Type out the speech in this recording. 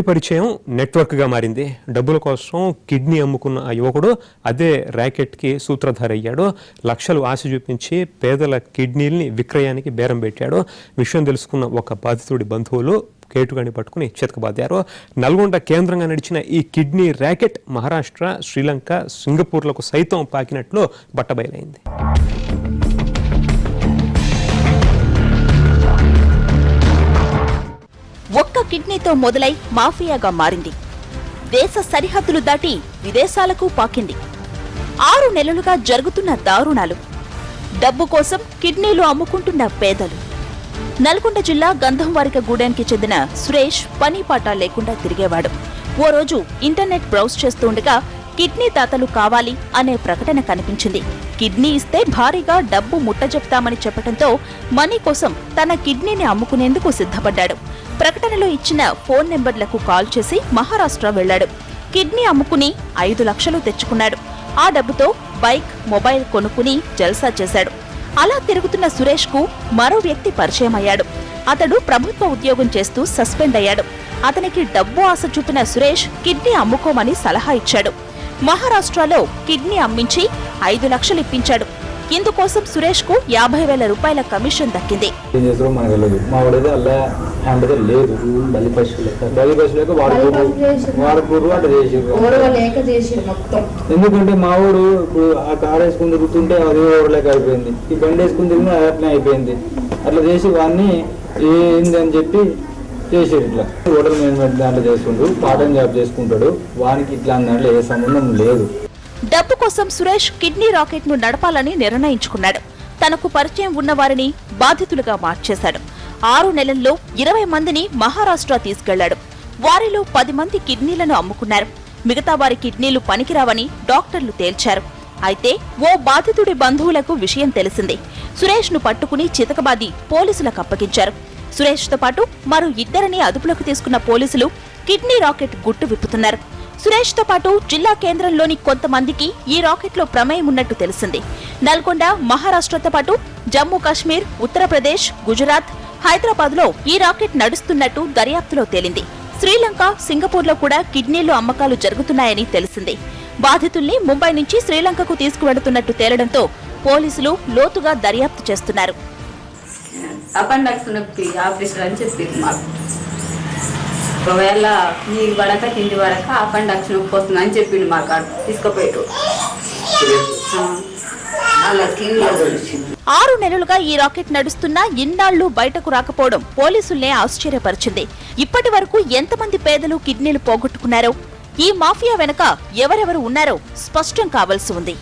పరిచయం నెట్వర్క్ గా మారింది. డబ్బుల కోసం కిడ్నీ అమ్ముకున్న ఆ యువకుడు అదే ర్యాకెట్ కి సూత్రధారి అయ్యాడు. లక్షలు ఆశ చూపించి పేదల కిడ్నీల్ని విక్రయానికి బేరం పెట్టాడు. విషయం తెలుసుకున్న ఒక బాధితుడి బంధువులు కేటుగాని పట్టుకుని చితకబాదారు. నల్గొండ కేంద్రంగా నడిచిన ఈ కిడ్నీ ర్యాకెట్ మహారాష్ట్ర, శ్రీలంక, సింగపూర్లకు సైతం పాకినట్లు బట్టబయలైంది. ఒక్క కిడ్నీతో మొదలై మాఫియాగా మారింది. దేశ సరిహద్దులు దాటి విదేశాలకు పాకింది. 6 నెలలుగా జరుగుతున్న దారుణాలు, డబ్బు కోసం కిడ్నీలు అమ్ముకుంటున్న పేదలు. నల్గొండ జిల్లా గంధంవారికగూడెంకి చెందిన సురేష్ పనిపాట లేకుండా తిరిగేవాడు. ఓ రోజు ఇంటర్నెట్ బ్రౌజ్ చేస్తుండగా కిడ్నీ దాతలు కావాలి అనే ప్రకటన కనిపించింది. కిడ్నీ ఇస్తే భారీగా డబ్బు ముట్టజెప్తామని చెప్పడంతో మనీ కోసం తన కిడ్నీని అమ్ముకునేందుకు సిద్ధపడ్డాడు. ప్రకటనలో ఇచ్చిన ఫోన్ నెంబర్లకు కాల్ చేసి మహారాష్ట్ర వెళ్లాడు. కిడ్నీ అమ్ముకుని 5 లక్షలు తెచ్చుకున్నాడు. ఆ డబ్బుతో బైక్, మొబైల్ కొనుక్కుని జల్సా చేశాడు. అలా తిరుగుతున్న సురేష్ కు మరో వ్యక్తి పరిచయం అయ్యాడు. అతడు ప్రభుత్వ ఉద్యోగం చేస్తూ సస్పెండ్ అయ్యాడు. అతనికి డబ్బు ఆశ చూపిన సురేష్ కిడ్నీ అమ్ముకోమని సలహా ఇచ్చాడు. మహారాష్ట్రలో కిడ్నీ అమ్మించి 5 లక్షలు ఇప్పించాడు. ఇందుకోసం సురేష్ కు 50,000 రూపాయల కమిషన్ దక్కింది. ఎందుకంటే మా ఊడు ఇప్పుడు ఆ కార్ వేసుకుని తిరుగుతుంటే అది ఓవర్లేక అయిపోయింది, ఈ బండి వేసుకుని తిరిగినా అట్లా అయిపోయింది. అట్లా చేసి వాడిని ఏంది అని చెప్పి చేసారు. ఇట్లా హోటల్ మేనేజ్మెంట్ దాంట్లో చేసుకుంటూ పార్ట్ టైం జాబ్ చేసుకుంటాడు. వానికి ఇట్లా దాంట్లో ఏ సంబంధం లేదు. డబ్బు కోసం సురేష్ కిడ్నీ రాకెట్ ను నడపాలని నిర్ణయించుకున్నాడు. తనకు పరిచయం ఉన్న వారిని బాధితులుగా మార్చేశాడు. 6 నెలల్లో 20 మందిని మహారాష్ట్ర తీసుకెళ్లాడు. వారిలో 10 మంది కిడ్నీలను అమ్ముకున్నారు. మిగతా వారి కిడ్నీలు పనికిరావని డాక్టర్లు తేల్చారు. అయితే ఓ బాధితుడి బంధువులకు విషయం తెలిసింది. సురేష్ ను పట్టుకుని చితకబాది పోలీసులకు అప్పగించారు. సురేష్ తో పాటు మరో 2 అదుపులోకి తీసుకున్న పోలీసులు కిడ్నీ రాకెట్ గుట్టు విప్పుతున్నారు. సురేష్ తో పాటు జిల్లా కేంద్రంలోని కొంతమందికి ఈ రాకెట్ లో ప్రమేయం ఉన్నట్టు తెలిసింది. నల్గొండ, మహారాష్ట్రతో పాటు జమ్మూ కాశ్మీర్, ఉత్తరప్రదేశ్, గుజరాత్, హైదరాబాద్ లో ఈ రాకెట్ నడుస్తున్నట్టు దర్యాప్తులో తేలింది. శ్రీలంక, సింగపూర్లో కూడా కిడ్నీలు అమ్మకాలు జరుగుతున్నాయని తెలిసింది. బాధితుల్ని ముంబై నుంచి శ్రీలంకకు తీసుకువెడుతున్నట్టు తేలడంతో పోలీసులు లోతుగా దర్యాప్తు చేస్తున్నారు. ఒకవేళ నీరు పడక తిండి పడక అపెండిక్స్ నొప్పి వస్తుందని చెప్పిండు. మా కాడ తీసుకుపోయాడు. 6 నెలలుగా ఈ రాకెట్ నడుస్తున్నా ఇన్నాళ్లు బయటకు రాకపోవడం పోలీసుల్నే ఆశ్చర్యపరిచింది. ఇప్పటి వరకు ఎంతమంది పేదలు కిడ్నీలు పోగొట్టుకున్నారో, ఈ మాఫియా వెనక ఎవరెవరు ఉన్నారో స్పష్టం కావాల్సి ఉంది.